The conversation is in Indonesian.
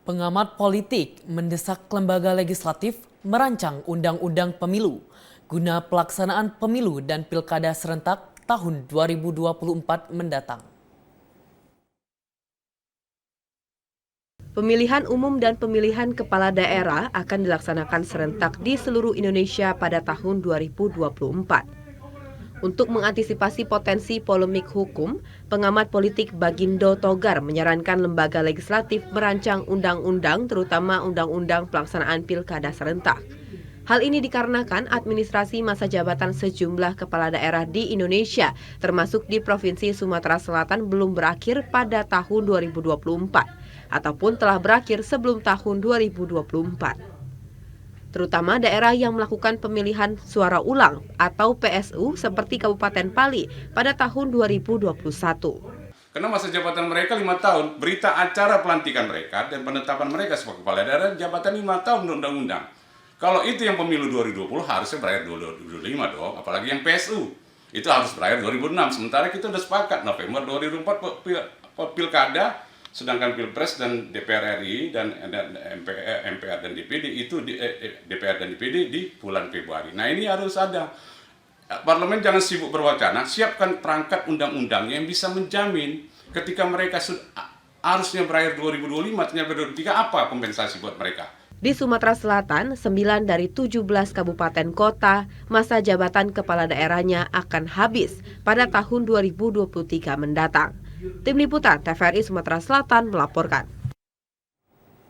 Pengamat politik mendesak lembaga legislatif merancang undang-undang pemilu guna pelaksanaan pemilu dan pilkada serentak tahun 2024 mendatang. Pemilihan umum dan pemilihan kepala daerah akan dilaksanakan serentak di seluruh Indonesia pada tahun 2024. Untuk mengantisipasi potensi polemik hukum, pengamat politik Bagindo Togar menyarankan lembaga legislatif merancang undang-undang, terutama undang-undang pelaksanaan pilkada serentak. Hal ini dikarenakan administrasi masa jabatan sejumlah kepala daerah di Indonesia, termasuk di Provinsi Sumatera Selatan, belum berakhir pada tahun 2024, ataupun telah berakhir sebelum tahun 2024. Terutama daerah yang melakukan pemilihan suara ulang atau PSU seperti Kabupaten Pali pada tahun 2021. Karena masa jabatan mereka 5 tahun, berita acara pelantikan mereka dan penetapan mereka sebagai kepala daerah jabatan 5 tahun undang-undang. Kalau itu yang pemilu 2020 harusnya berakhir 2025 dong, apalagi yang PSU. Itu harus berakhir 2006, sementara kita sudah sepakat November 2004 pilkada, sedangkan Pilpres dan DPR RI dan MPR dan DPD itu DPR dan DPD di bulan Februari. Nah ini harus ada. Parlemen jangan sibuk berwacana, siapkan perangkat undang-undang yang bisa menjamin ketika mereka harusnya berakhir 2025, ternyata 2023 apa kompensasi buat mereka. Di Sumatera Selatan, 9 dari 17 kabupaten kota, masa jabatan kepala daerahnya akan habis pada tahun 2023 mendatang. Tim Liputan TVRI Sumatera Selatan melaporkan.